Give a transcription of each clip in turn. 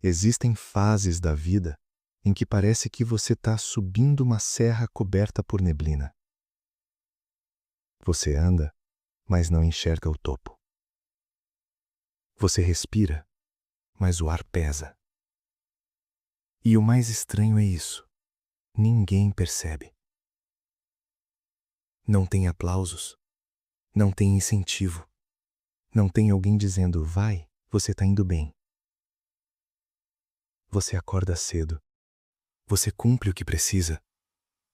Existem fases da vida em que parece que você está subindo uma serra coberta por neblina. Você anda, mas não enxerga o topo. Você respira, mas o ar pesa. E o mais estranho é isso: ninguém percebe. Não tem aplausos, não tem incentivo, não tem alguém dizendo: vai, você está indo bem. Você acorda cedo, você cumpre o que precisa,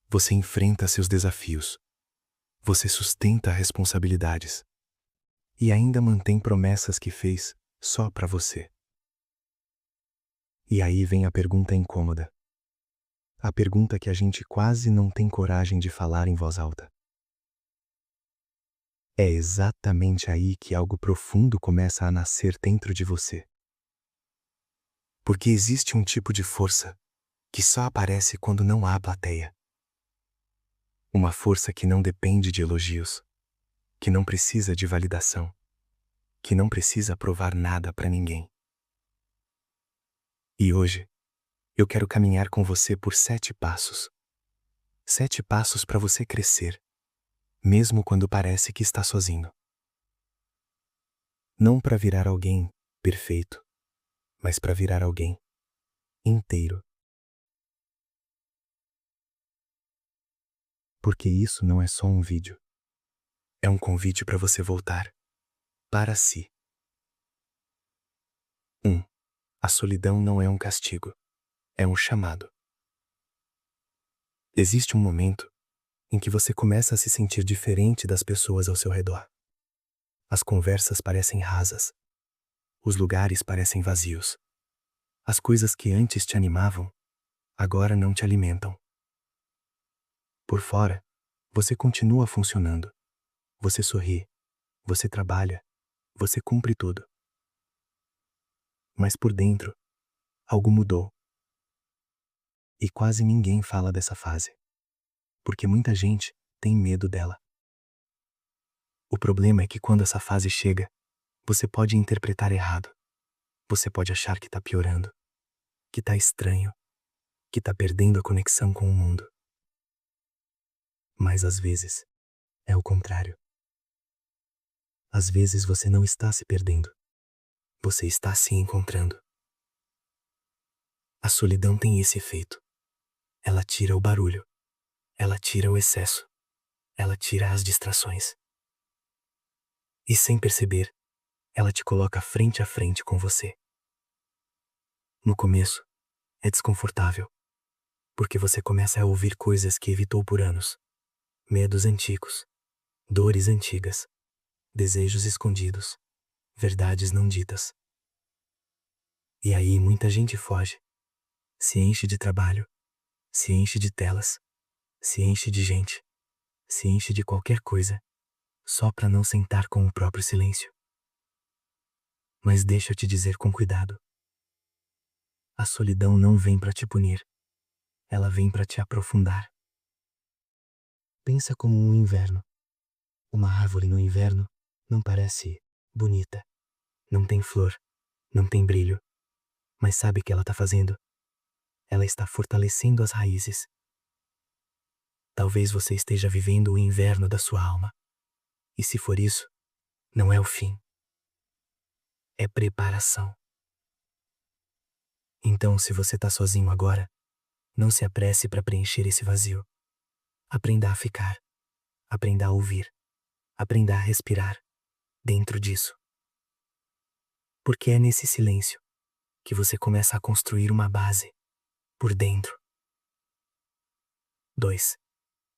você enfrenta seus desafios, você sustenta responsabilidades e ainda mantém promessas que fez só para você. E aí vem a pergunta incômoda. A pergunta que a gente quase não tem coragem de falar em voz alta. É exatamente aí que algo profundo começa a nascer dentro de você. Porque existe um tipo de força que só aparece quando não há plateia. Uma força que não depende de elogios, que não precisa de validação, que não precisa provar nada para ninguém. E hoje, eu quero caminhar com você por 7 passos. 7 passos para você crescer, mesmo quando parece que está sozinho. Não para virar alguém perfeito, mas para virar alguém inteiro. Porque isso não é só um vídeo. É um convite para você voltar para si. 1. A solidão não é um castigo, é um chamado. Existe um momento em que você começa a se sentir diferente das pessoas ao seu redor. As conversas parecem rasas. Os lugares parecem vazios. As coisas que antes te animavam, agora não te alimentam. Por fora, você continua funcionando. Você sorri, você trabalha, você cumpre tudo. Mas por dentro, algo mudou. E quase ninguém fala dessa fase, porque muita gente tem medo dela. O problema é que quando essa fase chega, você pode interpretar errado. Você pode achar que está piorando, que está estranho, que está perdendo a conexão com o mundo. Mas às vezes, é o contrário. Às vezes você não está se perdendo. Você está se encontrando. A solidão tem esse efeito. Ela tira o barulho. Ela tira o excesso. Ela tira as distrações. E sem perceber, ela te coloca frente a frente com você. No começo, é desconfortável, porque você começa a ouvir coisas que evitou por anos. Medos antigos, dores antigas, desejos escondidos, verdades não ditas. E aí muita gente foge. Se enche de trabalho, se enche de telas, se enche de gente, se enche de qualquer coisa, só para não sentar com o próprio silêncio. Mas deixa eu te dizer com cuidado. A solidão não vem para te punir, ela vem para te aprofundar. Pensa como um inverno. Uma árvore no inverno não parece bonita, não tem flor, não tem brilho, mas sabe o que ela está fazendo? Ela está fortalecendo as raízes. Talvez você esteja vivendo o inverno da sua alma. E se for isso, não é o fim. É preparação. Então, se você está sozinho agora, não se apresse para preencher esse vazio. Aprenda a ficar. Aprenda a ouvir. Aprenda a respirar dentro disso. Porque é nesse silêncio que você começa a construir uma base por dentro. 2.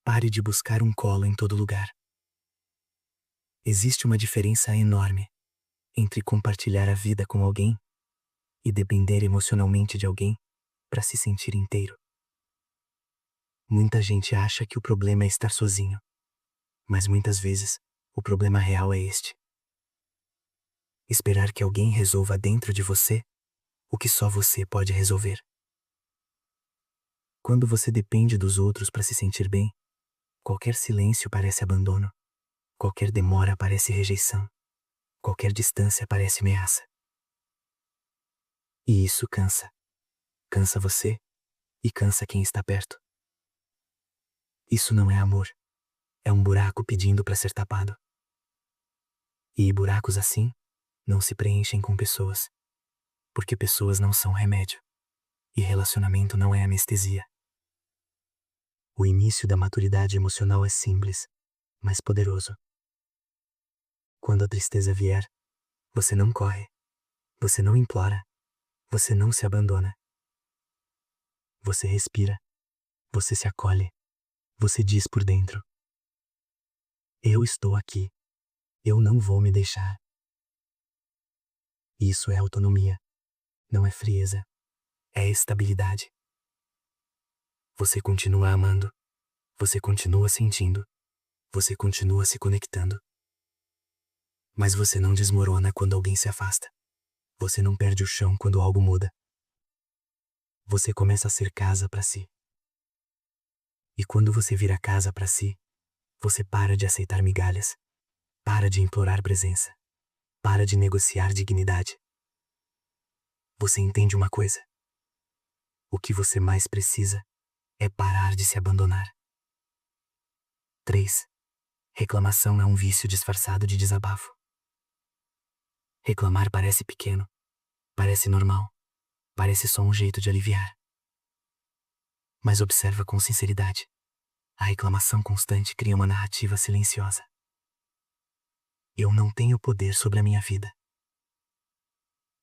Pare de buscar um colo em todo lugar. Existe uma diferença enorme entre compartilhar a vida com alguém e depender emocionalmente de alguém para se sentir inteiro. Muita gente acha que o problema é estar sozinho, mas muitas vezes o problema real é este: esperar que alguém resolva dentro de você o que só você pode resolver. Quando você depende dos outros para se sentir bem, qualquer silêncio parece abandono, qualquer demora parece rejeição, qualquer distância parece ameaça. E isso cansa. Cansa você e cansa quem está perto. Isso não é amor. É um buraco pedindo para ser tapado. E buracos assim não se preenchem com pessoas. Porque pessoas não são remédio. E relacionamento não é anestesia. O início da maturidade emocional é simples, mas poderoso. Quando a tristeza vier, você não corre. Você não implora. Você não se abandona. Você respira. Você se acolhe. Você diz por dentro: eu estou aqui. Eu não vou me deixar. Isso é autonomia. Não é frieza. É estabilidade. Você continua amando. Você continua sentindo. Você continua se conectando. Mas você não desmorona quando alguém se afasta. Você não perde o chão quando algo muda. Você começa a ser casa para si. E quando você vira casa para si, você para de aceitar migalhas. Para de implorar presença. Para de negociar dignidade. Você entende uma coisa? O que você mais precisa é parar de se abandonar. 3. Reclamação é um vício disfarçado de desabafo. Reclamar parece pequeno, parece normal, parece só um jeito de aliviar. Mas observa com sinceridade. A reclamação constante cria uma narrativa silenciosa. Eu não tenho poder sobre a minha vida.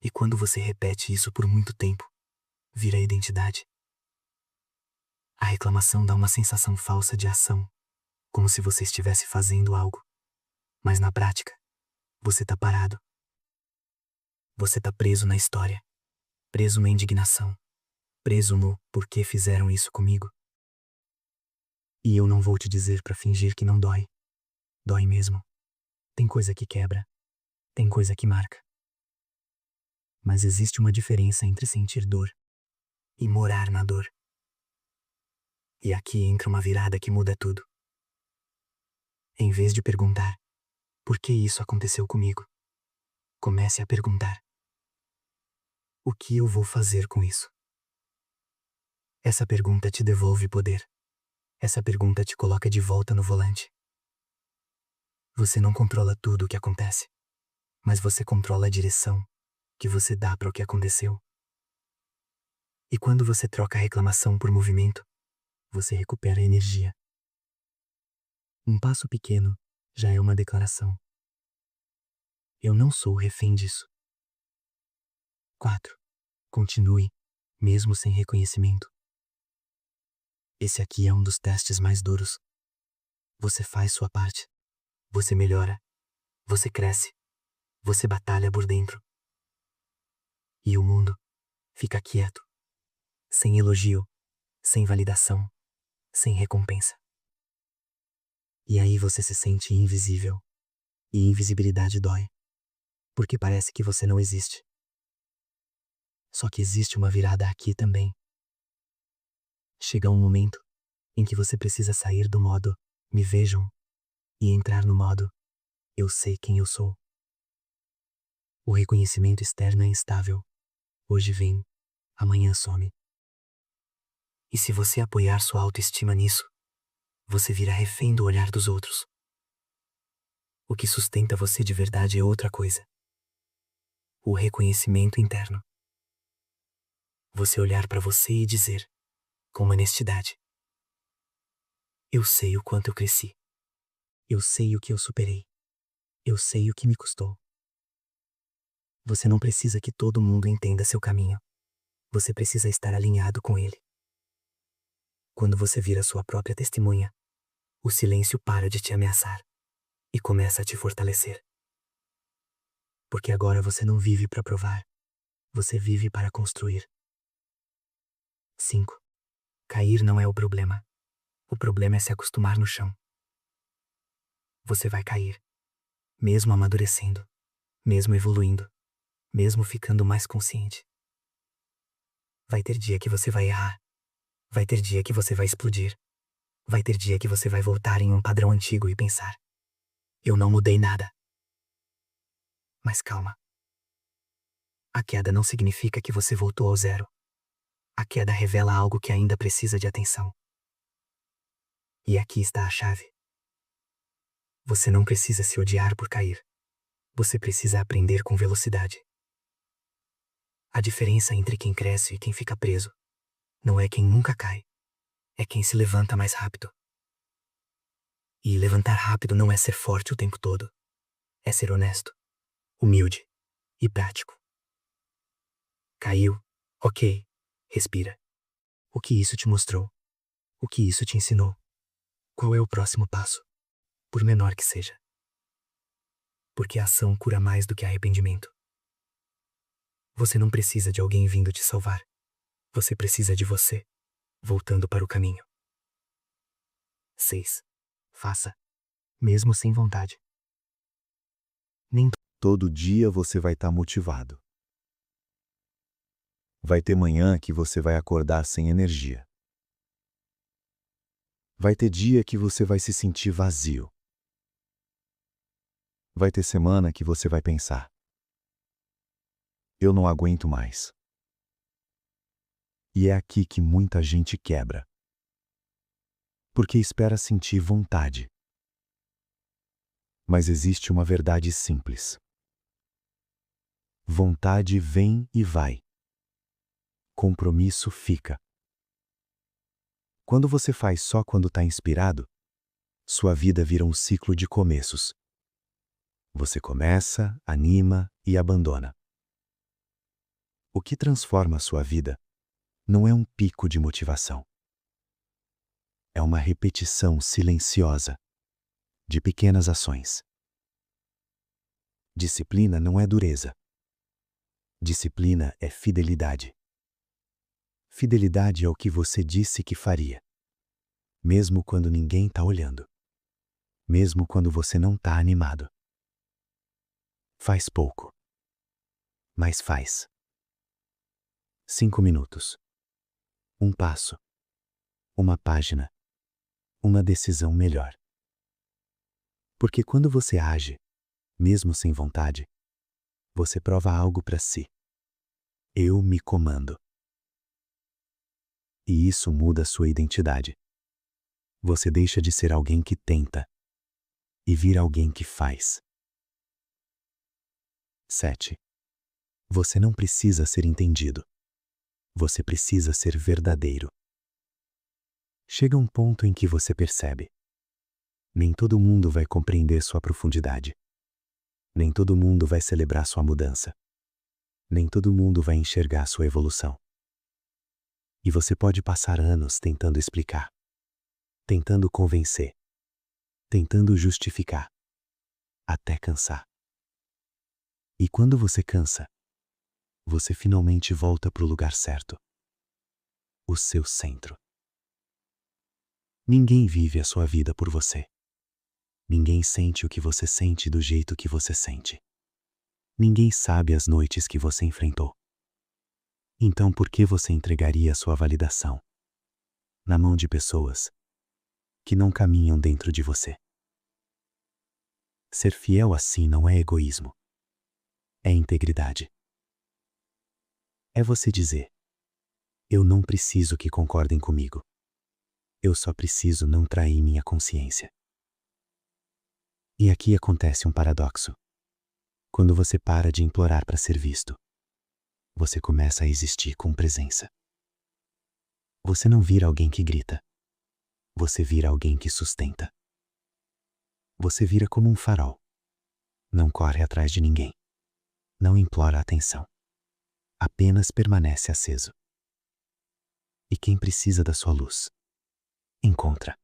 E quando você repete isso por muito tempo, vira identidade. A reclamação dá uma sensação falsa de ação, como se você estivesse fazendo algo. Mas na prática, você tá parado. Você tá preso na história, preso na indignação, preso no por que fizeram isso comigo. E eu não vou te dizer pra fingir que não dói. Dói mesmo. Tem coisa que quebra, tem coisa que marca. Mas existe uma diferença entre sentir dor e morar na dor. E aqui entra uma virada que muda tudo. Em vez de perguntar, por que isso aconteceu comigo? Comece a perguntar, o que eu vou fazer com isso? Essa pergunta te devolve poder. Essa pergunta te coloca de volta no volante. Você não controla tudo o que acontece, mas você controla a direção que você dá para o que aconteceu. E quando você troca a reclamação por movimento, você recupera a energia. Um passo pequeno já é uma declaração. Eu não sou refém disso. 4. Continue, mesmo sem reconhecimento. Esse aqui é um dos testes mais duros. Você faz sua parte. Você melhora. Você cresce. Você batalha por dentro. E o mundo fica quieto. Sem elogio. Sem validação. Sem recompensa. E aí você se sente invisível. E invisibilidade dói. Porque parece que você não existe. Só que existe uma virada aqui também. Chega um momento em que você precisa sair do modo me vejam e entrar no modo eu sei quem eu sou. O reconhecimento externo é instável. Hoje vem, amanhã some. E se você apoiar sua autoestima nisso, você vira refém do olhar dos outros. O que sustenta você de verdade é outra coisa. O reconhecimento interno. Você olhar para você e dizer, com honestidade: eu sei o quanto eu cresci. Eu sei o que eu superei. Eu sei o que me custou. Você não precisa que todo mundo entenda seu caminho. Você precisa estar alinhado com ele. Quando você vira sua própria testemunha, o silêncio para de te ameaçar e começa a te fortalecer. Porque agora você não vive para provar. Você vive para construir. 5. Cair não é o problema. O problema é se acostumar no chão. Você vai cair. Mesmo amadurecendo. Mesmo evoluindo. Mesmo ficando mais consciente. Vai ter dia que você vai errar. Vai ter dia que você vai explodir. Vai ter dia que você vai voltar em um padrão antigo e pensar: eu não mudei nada. Mas calma. A queda não significa que você voltou ao zero. A queda revela algo que ainda precisa de atenção. E aqui está a chave. Você não precisa se odiar por cair. Você precisa aprender com velocidade. A diferença entre quem cresce e quem fica preso não é quem nunca cai, é quem se levanta mais rápido. E levantar rápido não é ser forte o tempo todo. É ser honesto, humilde e prático. Caiu? Ok. Respira. O que isso te mostrou? O que isso te ensinou? Qual é o próximo passo? Por menor que seja. Porque a ação cura mais do que arrependimento. Você não precisa de alguém vindo te salvar. Você precisa de você, voltando para o caminho. 6. Faça, mesmo sem vontade. Nem Todo dia você vai estar motivado. Vai ter manhã que você vai acordar sem energia. Vai ter dia que você vai se sentir vazio. Vai ter semana que você vai pensar: eu não aguento mais. E é aqui que muita gente quebra. Porque espera sentir vontade. Mas existe uma verdade simples. Vontade vem e vai. Compromisso fica. Quando você faz só quando está inspirado, sua vida vira um ciclo de começos. Você começa, anima e abandona. O que transforma a sua vida não é um pico de motivação. É uma repetição silenciosa de pequenas ações. Disciplina não é dureza. Disciplina é fidelidade. Fidelidade é o que você disse que faria, mesmo quando ninguém está olhando, mesmo quando você não está animado. Faz pouco, mas faz. 5 minutos. Um passo. Uma página. Uma decisão melhor. Porque quando você age, mesmo sem vontade, você prova algo para si. Eu me comando. E isso muda sua identidade. Você deixa de ser alguém que tenta e vira alguém que faz. 7. Você não precisa ser entendido. Você precisa ser verdadeiro. Chega um ponto em que você percebe: nem todo mundo vai compreender sua profundidade. Nem todo mundo vai celebrar sua mudança. Nem todo mundo vai enxergar sua evolução. E você pode passar anos tentando explicar, tentando convencer, tentando justificar, até cansar. E quando você cansa, você finalmente volta para o lugar certo. O seu centro. Ninguém vive a sua vida por você. Ninguém sente o que você sente do jeito que você sente. Ninguém sabe as noites que você enfrentou. Então por que você entregaria a sua validação na mão de pessoas que não caminham dentro de você? Ser fiel assim não é egoísmo. É integridade. É você dizer: eu não preciso que concordem comigo. Eu só preciso não trair minha consciência. E aqui acontece um paradoxo. Quando você para de implorar para ser visto, você começa a existir com presença. Você não vira alguém que grita. Você vira alguém que sustenta. Você vira como um farol. Não corre atrás de ninguém. Não implora atenção. Apenas permanece aceso. E quem precisa da sua luz, encontra.